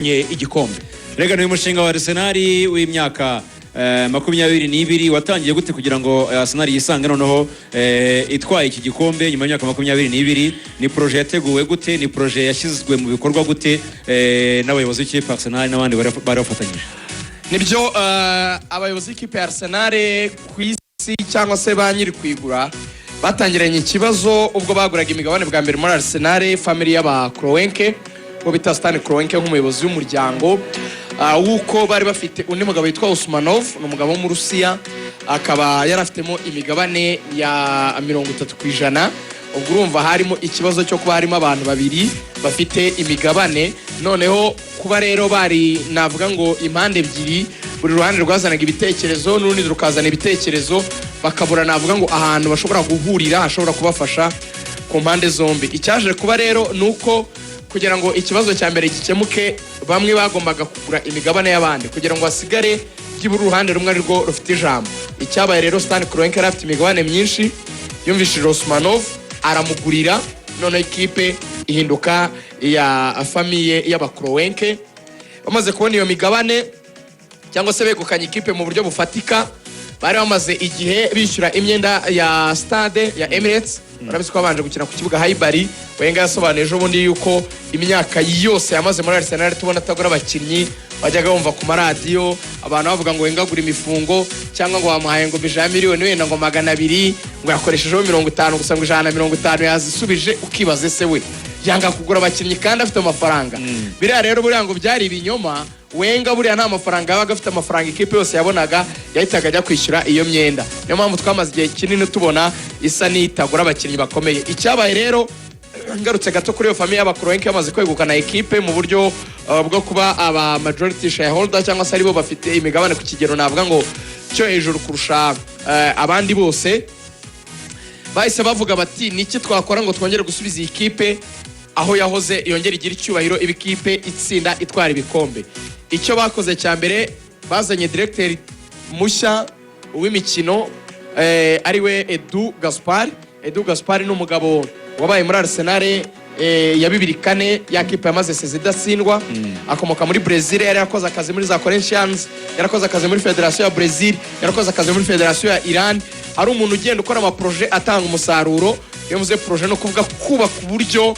igikombe. Rega ni umushinga wa Arsenal w'imyaka 22 watangiye gute kugira ngo Arsenal yisange noneho itwaye iki gikombe nyuma y'imyaka 22? Ni projet yateguwe gute? Ni projet yashizwe mu bikorwa gute n'abayobozi b'ikipe Arsenal n'abandi bari bafatanyije? Nibyo abayobozi b'ikipe Arsenal ku isi cyangwa se ba nyiri kwigura batangiranye ikibazo ubwo baguraga imigabane bwa mbere muri Arsenal family y'aba Kroenke bo bita Stan Kroenke nk'umuyobozi w'umuryango wuko bari bafite undi mugabo witwa Usmanov n'umugabo wo mu Rusiya akaba yarafitemo imigabane ya 30%. ubwo urumva harimo ikibazo cyo kuba harimo abantu babiri bafite imigabane, noneho kuba rero bari navuga ngo impande ebyiri, buri ruhande rwazanaga ibitekerezo n'urundi rukazana ibitekerezo, bakabura navuga ngo ahantu bashobora guhurira hashobora kubafasha ku mpande zombi. Icyaje kuba rero nuko kugira ngo ikibazo cya mbere gikemuke bamwe bagombaga kugura imigabane y'abandi kugira ngo hasigare byibura uruhande rumwe ari rwo rufite ijambo. Icyabaye rero Stan Kroenke afite imigabane myinshi, yumvishije Usmanov aramugurira, none ikipe ihinduka ya famille y'aba Kroenke. Bamaze kubona iyo migabane cyangwa se begukanye ikipe mu buryo bufatika, bari bamaze igihe bishyura imyenda ya stade ya Emirates. Barabise ko babanje gukina ku kibuga Haibari. Wenga yasobanuye ejo bundi yuko imyaka yose yamaze muri Arsenal tubona atagura abakinnyi bajyaga bumva ku maradiyo abantu bavuga ngo Wenga agura imifungo cyangwa ngo bamuhaye ngo bija miliyoni wenda ngo 200 ngo yakoreshejeho 50 gusa ngo 150 yazisubije, ukibaze se we yanga kugura abakinnyi kandi afite amafaranga. Biriya rero buriya ngo byari ibinyoma. Wenga buriya nta mafaranga yabaga afite, amafaranga ikipe yose yabonaga yahitaga ajya kwishyura iyo myenda. Niyo mpamvu twamaze igihe kinini tubona isa n'itagura abakinnyi bakomeye. Icyabaye rero ngarutse gato kuri iyo famille y'aba Kroenke yamaze kwegukana ikipe mu buryo bwo kuba aba majority shareholder cyangwa se aribo bafite imigabane ku kigero navuga ngo cyo hejuru kurusha abandi bose. Bahise bavuga bati niki twakora ngo twongere gusubiza iyi kipe aho yahoze yongera igira icyubahiro ibikipe itsinda itwara ibikombe. Icyo bakoze cya mbere bazanye directeur mushya w'imikino ariwe Edu Gaspar ni umugabo wabaye muri Arsenal ya 2004 ya kipe yamaze sezidatsindwa, akomoka muri Brazil, yari yakoze akazi muri za Corinthians, yarakoze akazi muri Federation ya Brazil, yarakoze akazi muri Federation ya Iran. Ari umuntu ugenda ukora ama projet atanga umusaruro. Iyo muze projet no kuvuga kuba ku buryo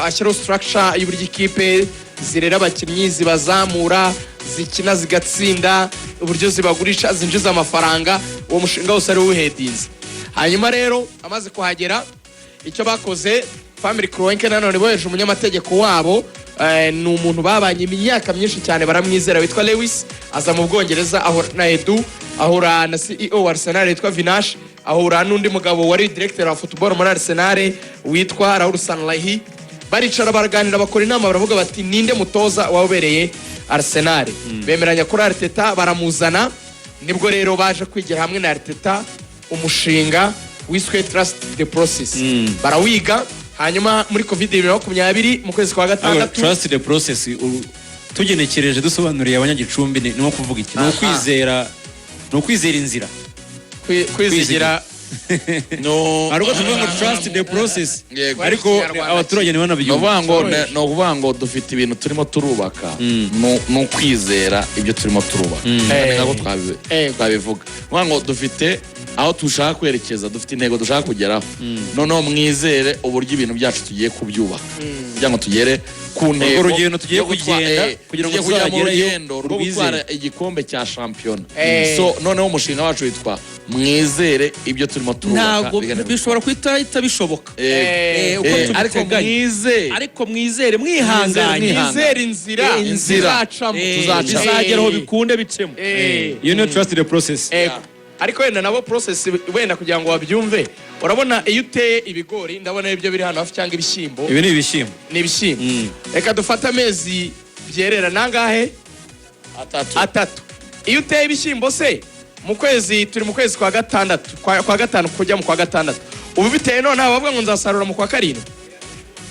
ashyiraho structure y'uburyo ikipe zirera abakinnyi, zibazamura, zikina zigatsinda, uburyo zibagurisha zinjiza amafaranga. Uwo mushinga wose ari uwuhedinze. Hanyuma rero amaze kuhagera, icyo bakoze family Kroenke nanone boheje umunyamategeko wabo, ni umuntu babanye imyaka myinshi cyane baramwizera witwa Lewis, aza mu Bwongereza ahura na Edu, ahura na CEO wa Arsenal witwa Vinash, ahura n'undi mugabo wari director wa football muri Arsenal witwa Raul Sanlahi. Baricara baraganira bakora inama baravuga bati ninde mutoza wabereye Arsenal. Bemeranya kuri Arteta baramuzana, nibwo rero baje kwigira hamwe na Arteta umushinga wiswe Trust the Process. Barawiga, hanyuma muri COVID-20 mu kwezi kwa gatandatu. Trust the Process tugenekereje dusobanuriye abanyagicumbi ni nko kuvuga iki? No kwizera inzira. Kwizigira no ariko tuvuga ngo Trust the Process, ariko abaturage ni banabyumva. No kuvuga ngo dufite ibintu turimo turubaka, no kwizera ibyo turimo turubaka. Nako twabivuga. Kuvuga ngo dufite aho tushaka kwerekeza, dufite intego dushaka kugeraho, noneho mwizere uburyo ibintu byacu tugiye kubyubaka kugira ngo tugere ku ntego. Urugendo tugiye kugenda kugira ngo tuzagere rwo gutwara igikombe cya shampiyona. So noneho umushinga wacu witwa mwizere ibyo turimo turubaka. Ntabwo bishobora kwita bishoboka. Ariko mwizere mwihanganye, mwizere inzira tuzacamo, tuzageraho bikunde bicemo. You know Trust the Process. Ariko wenda nabo process wenda kugira ngo wabyumve, urabona iyo uteye ibigori, ndabona ibyo biri hano hafi cyangwa ibishyimbo. Ibi ni ibishyimbo. Ni ibishyimbo. Reka dufata amezi byerera nangahe? 3. Iyo uteye ibishyimbo se mu kwezi, turi mu kwezi kwa gatandatu, kwa gatanu kujya mu kwa gatandatu, ubu biteye none bavuga ngo nzasarura mu kwa 7.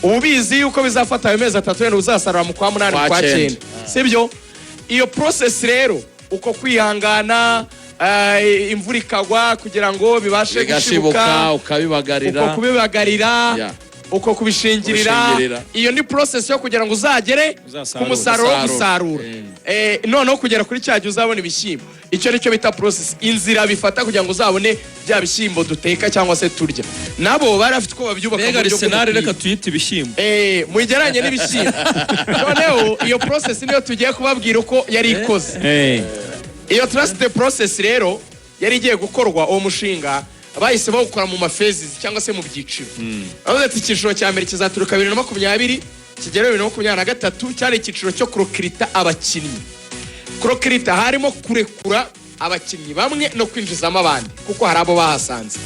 Ubu bizi yuko bizafata ayo mezi 3 wenda uzasarura mu kwa 8 mu kwa 9. Sibyo? Iyo process rero uko kwihangana, imvura ikagwa kugira ngo bibashe gushibuka, ukabibagarira, uko kubibagarira, uko kubishingirira iyo ni process yo kugira ngo uzagere ku musaruro wo gusarura noneho kugera kuri cyagiye uzabona ibishyimbo icyo nicyo bita process inzira bifata kugira ngo uzabone bya bishyimbo duteka cyangwa se turya nabo barafite ko babyubaka mu buryo Arsenal reka tuyite ibishyimbo mugeranye n'ibishyimbo noneho iyo process niyo tugiye kubabwira uko yari ikoze iyo trust the process rero yari igiye gukorwa uwo mushinga bahise bawukora mu mafezi cyangwa se mu byiciro aho ati icyiciro cya mbere kizaturuka 2020 kigera 2023 cyari icyiciro cyo kurokirita abakinnyi kurokirita harimo kurekura abakinnyi bamwe no kwinjizamo abandi kuko hari abo bahasanze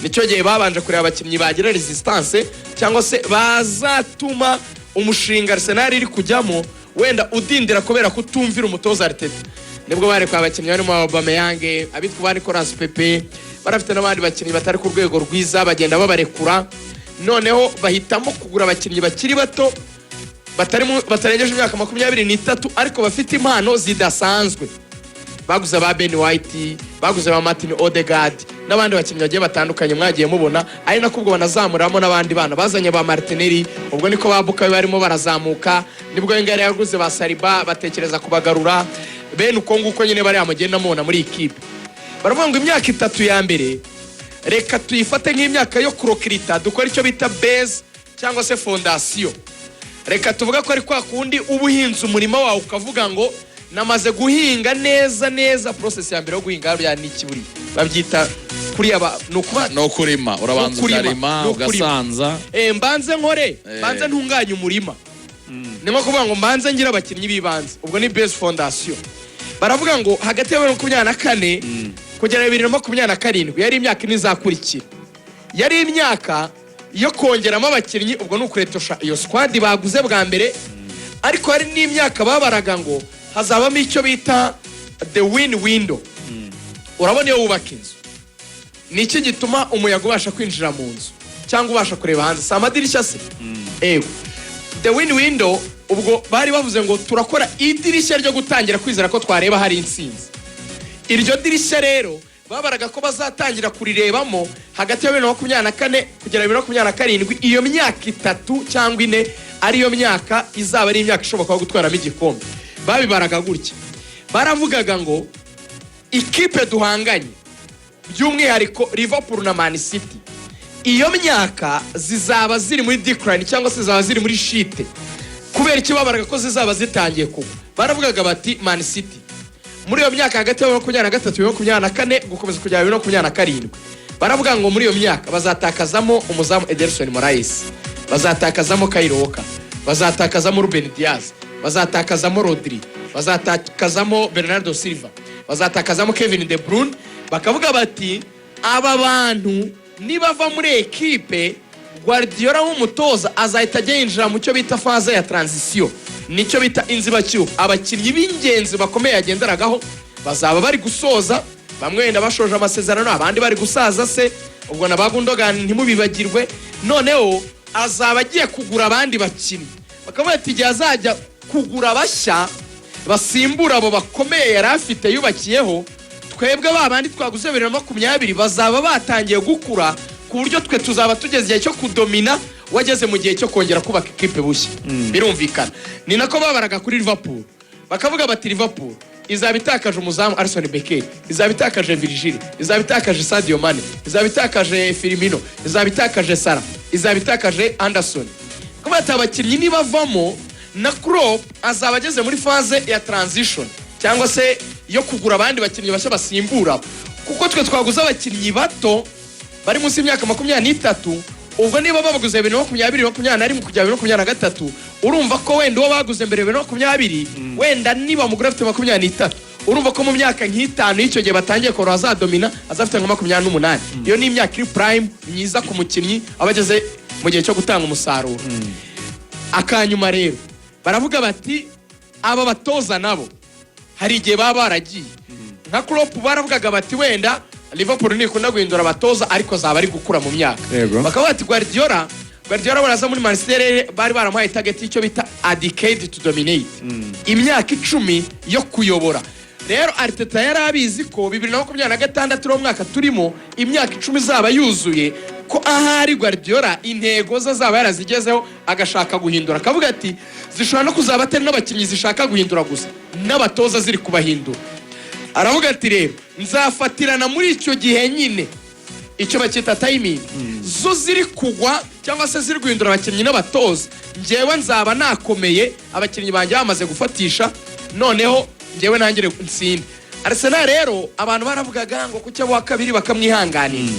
nicyo gihe babanje kureba abakinnyi bagira resistance cyangwa se bazatuma umushinga Arsenal iri kujyamo wenda udindira kubera kutumvira umutoza Arteta nibwo bari kwa abakinnyi barimo Aubameyang abitwa bari Nicolas Pepe barafite n'abandi bakinnyi batari ku rwego rwiza bagenda babarekura noneho bahitamo kugura abakinnyi bakiri bato batarengeje imyaka 23 ariko bafite impano zidasanzwe baguze ba Ben White baguze ba Martin Odegaard n'abandi bakinnyi bagiye batandukanye mwagiye mubona ari nako ubwo banazamuramo n'abandi bana bazanye ba Martinelli ubwo niko babuka barimo barazamuka nibwo Wenger yaguze ba Saliba batekereza kubagarura bene uko nguko nyine bari amagenda mubona muri ikipe baravuga ngo imyaka 3 ya mbere reka tuyifate nk'imyaka yo kurokirita dukora icyo bita base cyangwa se fondation reka tuvuga ko ari kwa kundi ubuhinzi umurima wawe ukavuga ngo namaze guhinga neza process ya mbere yo guhinga bya n'ikiburi babyita kuri aba no kurima urabanza ukarima ugasanza mbanze nkore mbanze ntunganye umurima nimo kuvuga ngo mbanze ngira abakinnyi bibanze ubwo ni base fondation baravuga ngo hagati ya 2024 kugera 2027 yari imyaka izakurikira yari imyaka yo kongeramo abakinnyi ubwo ni ukuretosha iyo squad baguze bwa mbere ariko hari n'imyaka babaraga ngo hazabamo icyo bita the win window urabona iyo wubaka inzu ni iki gituma umuyaga ubasha kwinjira mu nzu cyangwa ubasha kureba hanze si amadirishya se the win window ubwo bari bavuze ngo turakora idirishya ryo gutangira kwizera ko twareba hari insinzi iryo dirishya rero babaraga ko bazatangira kurirebamo hagati ya 2024 kugera 2027 iyo myaka 3 cyangwa 4 ariyo myaka izaba ari imyaka ishoboka gutwaramo igikombe babibaraga gutya baravugaga ngo ikipe duhanganye by'umwihariko Liverpool na Man City iyo myaka zizaba ziri muri decline cyangwa se zizaba ziri muri shite kubera iki babaraga ko zizaba zitangiye kugwa baravugaga bati Man City muri iyo myaka hagati ya 2023-2024 gukomeza kujya 2027 baravuga ngo muri iyo myaka bazatakazamo umuzamu Ederson Moraes bazatakazamo Kyle Walker bazatakazamo Ruben Diaz bazatakazamo Rodri bazatakazamo Bernardo Silva bazatakazamo Kevin De Bruyne bakavuga bati aba bantu nibava muri ekipe Guardiola w'umutoza azahita ajya yinjira mu cyo bita phase ya transition nicyo bita inzibacyuho abakinnyi b'ingenzi bakomeye yagenderagaho bazaba bari gusoza bamwe wenda bashoje amasezerano abandi bari gusaza se ubwo na Gundogan ntimubibagirwe noneho azaba agiye kugura abandi bakinnyi bakavuga ati igihe azajya kugura bashya basimbura abo bakomeye yari afite yubakiyeho twebwe babandi twaguze 2020 bazaba batangiye gukura ku buryo twe tuzaba tugeze igihe cyo kudomina wageze mu gihe cyo kongera kubaka ikipe bushya birumvikana ni nako babaraga kuri Liverpool bakavuga bati Liverpool izaba itakaje umuzamu Alisson Becker izaba itakaje Virgil izaba itakaje Sadio Mane izaba itakaje Firmino izaba itakaje Salah izaba itakaje Anderson kuba abakinnyi nibavamo na Klopp azaba ageze muri phase ya transition cyangwa se yo kugura abandi bakinnyi bashya basimbura kuko twe twaguze abakinnyi bato bari munsi y'imyaka 23 ubwo niba babaguze 2020 kujya 2023 urumva ko wenda uwo baguze mbere 2020 wenda niba mugura afite 23 urumva ko mu myaka nk'itanu y'icyo gihe batangiye ko azadomina azafite nka 28 iyo ni imyaka iri prime myiza ku mukinnyi abageze mu gihe cyo gutanga umusaruro akanyuma rero baravuga bati aba batoza nabo hari igihe baba baragiye nka Klopp baravugaga bati wenda Liverpool nikunda guhindura abatoza ariko zaba ari gukura mu myaka bakaba bati Guardiola baraza muri Man City bari baramuhaye target y'icyo bita a decade to dominate imyaka 10 yo kuyobora rero Arteta yari abizi ko 2026 ro mwaka turimo imyaka 10 zaba yuzuye ko ahari Guardiola intego ze zaba yarazigezeho agashaka guhindura akavuga ati zishobora no kuzaba atari n'abakinnyi zishaka guhindura gusa n'abatoza ziri kubahindura. Aravuga ati rero nzafatirana muri icyo gihe nyine icyo bakita timing zo ziri kugwa cyangwa se ziri guhindura abakinnyi n'abatoza, njyewe nzaba nakomeye abakinnyi banjye bamaze gufatisha, noneho njyewe nangire nsinde. Arsenal rero abantu baravugaga ngo kucyo wa kabiri bakamwihanganira,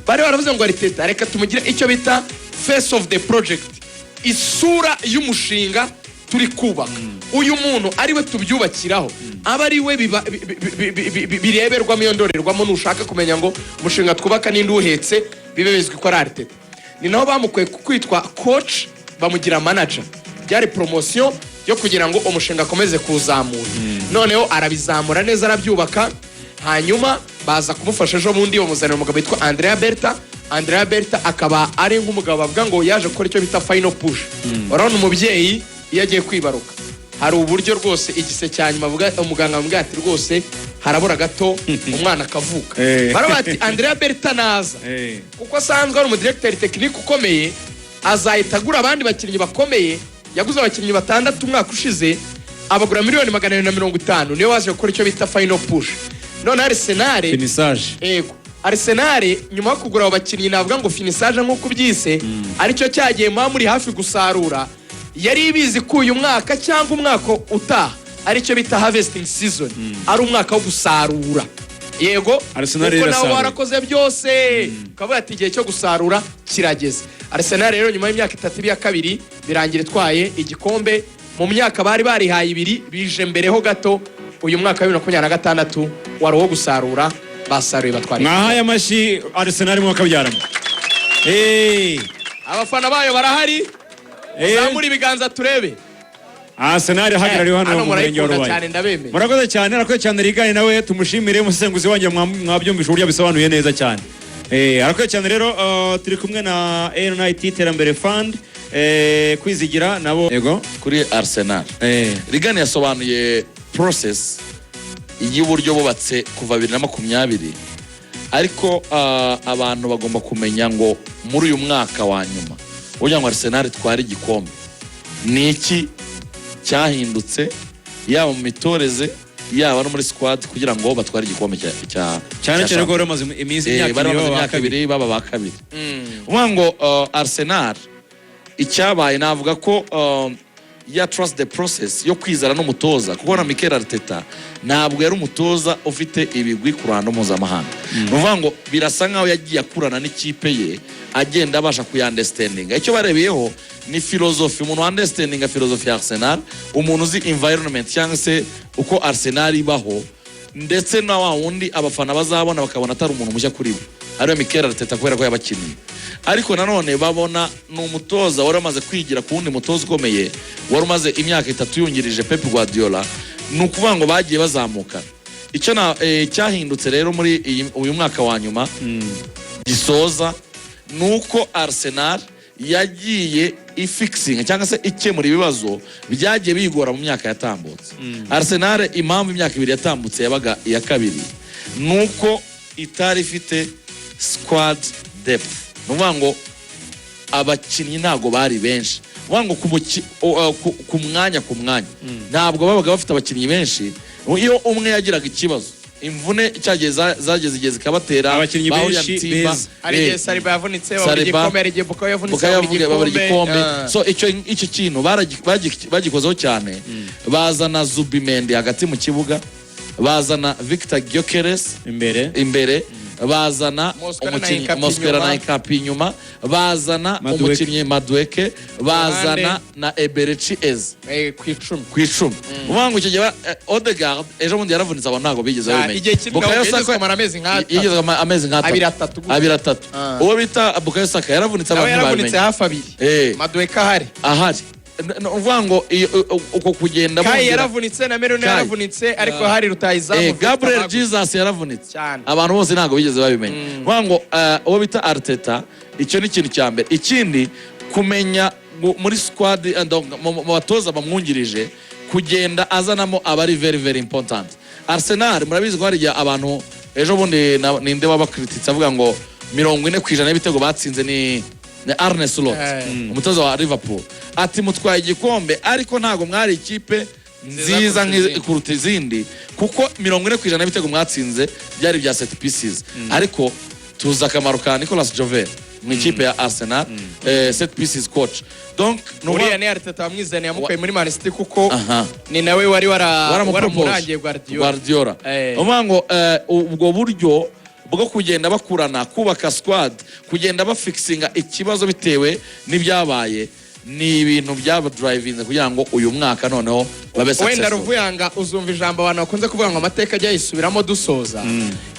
bari baravuze ngo Arteta reka tumugire icyo bita face of the project, isura y'umushinga turi kubaka. Uyu muntu ari we tubyubakiraho, aba ari we bireberwamo iyo ndorerwamo nushaka kumenya ngo umushinga twubaka n'indi uhetse bibe bizwi ko ari Arteta. Ni naho bamukuye kwitwa coach bamugira manager, byari promotion yo kugira ngo umushinga akomeze kuzamura. Noneho arabizamura neza arabyubaka, hanyuma baza kumufasha ejo bundi bamuzanira umugabo witwa Andrea Berta akaba ari nk'umugabo bavuga ngo yaje gukora icyo bita final push. Urabona umubyeyi iyo agiye kwibaruka hari uburyo rwose igise cya nyuma avuga umuganga amubwira ati rwose harabura gato umwana akavuka. Baravuga ati Andrea Berta naza kuko asanzwe ari umudirecteur technique ukomeye, azahita agura abandi bakinnyi bakomeye. Yaguze abakinnyi 6 umwaka ushize abagura $250 niyo waje gukora icyo bita final push. None Arsenal finissage, yego Arsenal nyuma yo kugura abakinnyi navuga ngo finissage nk'uko byise aricyo cyagiye muri hafi gusarura, yari ibizi ko uyu mwaka cyangwa umwaka utaha aricyo bita harvesting season, ari umwaka wo gusarura. Yego Arsenal kuko nawe warakoze byose ukavuga ati igihe cyo gusarura kirageze. Arsenal rero nyuma y'imyaka 3 ya kabiri birangira itwaye igikombe. Mu myaka bari barihaye 2 bije mbereho gato, uyu mwaka wa 2026 wari wo gusarura, basaruye batwara. Mwahaye amashi Arsenal mu kabyaramo. Abafana bayo barahari, zamuri ibiganza turebe. Arsenal hagarariwe hano mu murenge wa Rubaye. Murakoze cyane rigane nawe tumushimire umusenguzi wanjye mwabyumvisha uburyo bisobanuye neza cyane. Arakoze cyane rero turi kumwe na NIT Iterambere Fund kwizigira nabo yego kuri Arsenal. Rigane yasobanuye process y'uburyo bubatse kuva 2020, ariko abantu bagomba kumenya ngo muri uyu mwaka wa nyuma ugira ngo Arsenal twari igikombe ni iki cyahindutse, yaba mu mitoreze yaba no muri squad kugira ngo batware igikombe cyane cyane ko bamaze imyaka ibiri baba ba kabiri. Ngo Arsenal icyabaye navuga ko ya trust the process yo kwizera n'umutoza, kuko na Mikel Arteta ntabwo yari umutoza ufite ibigwi ku ruhando mpuzamahanga. Uvuga ngo birasa nkaho yagiye akurana n'ikipe ye agenda abasha kuyandestandinga. Icyo barebeyeho ni philosophy, umuntu understanding philosophy ya Arsenal, umuntu uzi environment cyangwa se uko Arsenal ibaho, ndetse na wa wundi abafana bazabona bakabona atari umuntu mushya kuri bo ariwe Mikel Arteta kubera ko yabakinnye. Ariko nanone babona n'umutoza wari amaze kwigira ku wundi mutoza ukomeye wari umaze imyaka 3 yungirije Pep Guardiola, nukuvuga ngo bagiye bazamuka. Icyo cyahindutse rero muri uyu mwaka wa nyuma gisoza nuko Arsenal yagiye ifixing cyangwa se ikemura ibibazo byagiye bigora mu myaka yatambutse. Arsenal impamvu imyaka 2 yatambutse yabaga iya kabiri nuko itari ifite squad depth. Nuvuga ngo abakinnyi ntago bari benshi, nuvuga ngo ku mwanya ntabwo babaga bafite abakinnyi benshi. Iyo umwe yagiraga ikibazo imvune cyageze zageze igeze kabatera abakinnyi benshi ari Saliba yavunitse igikombe Bukayo yavunitse igikombe. So icyo kintu bagikozeho cyane, bazana Zubimendi hagati mu kibuga, bazana Victor Gyökeres imbere, bazana umukinnyi Mosquera na Ikapi inyuma, bazana umukinnyi Madueke, bazana na Eberechi Ez ku icumi. Uvuga ngo icyo gihe Odegaard ejo bundi yaravunitse abantu ntabwo bigeze babimenya. Bukayo Saka yigeze amezi nk'atatu 2-3. Uwo bita Bukayo Saka yaravunitse abantu yavunitse hafi 2. Madueke ahari. Uvuga ngo uko kugenda Kai yaravunitse na Merino yaravunitse, ariko hari rutayizamu Gabriel Jesus yaravunitse, abantu bose ntabwo bigeze babimenya. Uvuga ngo uwo bita Arteta, icyo ni ikintu cya mbere. Ikindi kumenya muri squad mu batoza bamwungirije kugenda azanamo abari very very important. Arsenal murabizi ko hari abantu ejo bundi ninde wabakrititse avuga ngo 40% y'ibitego batsinze ni Arne Slot umutoza wa Liverpool ati mutwaye igikombe ariko ntago mwari ikipe nziza kuruta izindi kuko 40% y'ibitego mwatsinze byari bya set pieces ariko tuza akamaro ka Nicolas Jover mu ikipe ya Arsenal set pieces coach donc uriya ni Arteta wamwizaniye yamukuye muri Man City kuko ni nawe wari waramurangiye Guardiola umango ubwo buryo bwo kugenda bakurana kubaka squad kugenda bafixinga ikibazo bitewe n'ibyabaye ni ibintu byaba drivinze kugira ngo uyu mwaka noneho babe successful. Wenda Ruvuyanga uzumva ijambo abantu bakunze kuvuga ngo amateka ajya yisubiramo dusoza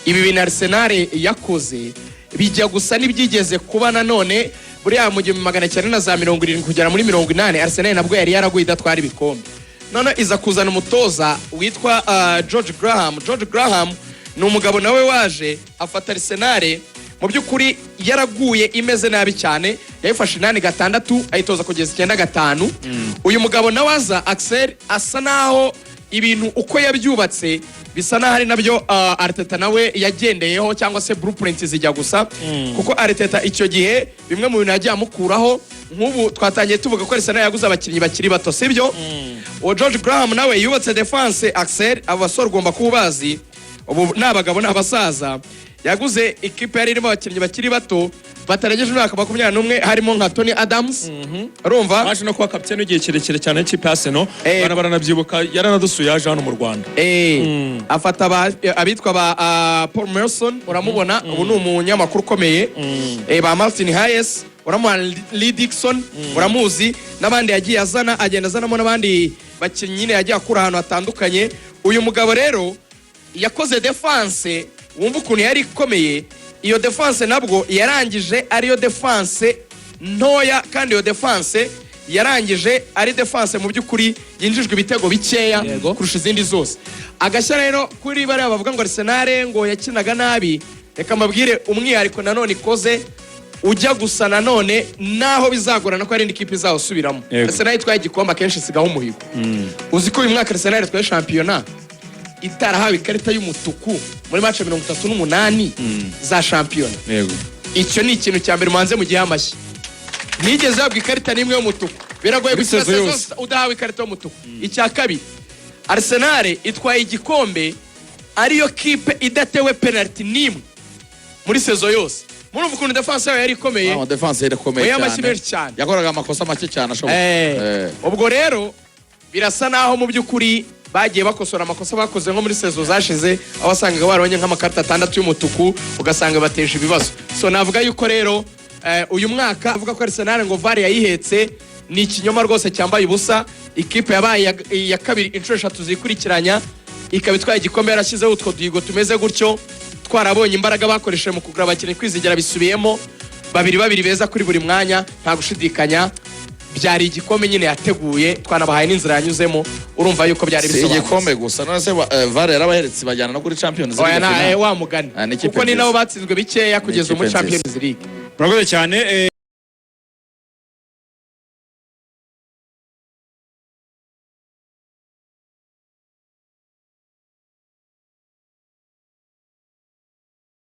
ibi bintu Arsenal yakoze bijya gusa n'ibyigeze kuba nanone buriya mu 1970 kugera muri 80 Arsenal nabwo yari yaraguye idatwara ibikombe none iza kuzana umutoza witwa George Graham ni umugabo nawe waje afata Arsenal mu by'ukuri yaraguye imeze nabi cyane yayifashe 8-6 ayitoza kugeza 9-5 uyu mugabo nawe aza Axel asa naho ibintu uko yabyubatse bisa naho ari nabyo Arteta nawe yagendeyeho cyangwa se blueprint zijya gusa kuko Arteta icyo gihe bimwe mu bintu yagiye amukuraho nk'ubu twatangiye tuvuga ko Arsenal yaguze abakinnyi bakiri bato sibyo uwo George Graham nawe yubatse defense Axel abasore ugomba kubazi ubu nabagabo n'abasaza yaguze ikipe yari irimo abakinnyi bakiri bato batarageje umwaka 21 harimo nka Tony Adams urumva baje no kuba kapiteni igihe kirekire cyane cy'ikipe Arsenal baranabyibuka yaranadusuye yaje hano mu Rwanda afata abitwa ba Paul Merson uramubona ubu ni umunyamakuru ukomeye ba Martin Hayes uramubona Lee Dixon uramuzi n'abandi yagiye agenda azanamo n'abandi bakinnyi nyine yagiye akura ahantu hatandukanye uyu mugabo rero yakoze defense wumva ukuntu yari ikomeye iyo defense nabwo yarangije ariyo defense ntoya kandi iyo defense yarangije ari defense mu by'ukuri yinjijwe ibitego bikeya kurusha izindi zose agashya rero kuri bari bavuga ngo Arsenal ngo yakinaga nabi reka mabwire umwihariko nanone ikoze ujya gusa nanone naho bizagorana ko ari indi kipe izawusubiramo Arsenal itwaye igikombe kenshi sigaho umuhigo uzi ko uyu mwaka Arsenal itwaye championnat itarahawe ikarita y'umutuku muri match 38 za champion icyo ni ikintu cya mbere manze mu gihe amashyi nigeze yabwa ikarita nimwe y'umutuku biragoye gusiza yose udahawe ikarita y'umutuku icya kabiri Arsenal itwaye igikombe ariyo kipe idatewe penalty nimwe muri sezo yose murumva ukuntu defense yayo yari ikomeye defense yari ikomeye cyane yakoraga amakosa make cyane ashoboka ubwo rero birasa naho mu by'ukuri bagiye bakosora amakosa bakoze nko muri sezo zashize aho wasangaga barabonye nk'amakarita 6 y'umutuku ugasanga bateje ibibazo so navuga yuko rero uyu mwaka avuga ko Arsenal ngo VAR yayihetse ni ikinyoma rwose cyambaye ubusa ikipe yabaye ya kabiri inshuro 3 zikurikiranya ikaba itwaye igikombe yarashyizeho utwo duhigo tumeze gutyo twarabonye imbaraga bakoresheje mu kugura abakinnyi kwizigera bisubiyemo babiri beza kuri buri mwanya nta gushidikanya byari igikombe nyine yateguye twanabahaye n'inzira yanyuzemo urumva yuko byari bisobanutse igikombe gusa none se VAR yarabaheretse bajyana no kuri Champions League oya na wa mugani kuko ni nabo batsinzwe bikeya kugeza mu Champions League murakoze cyane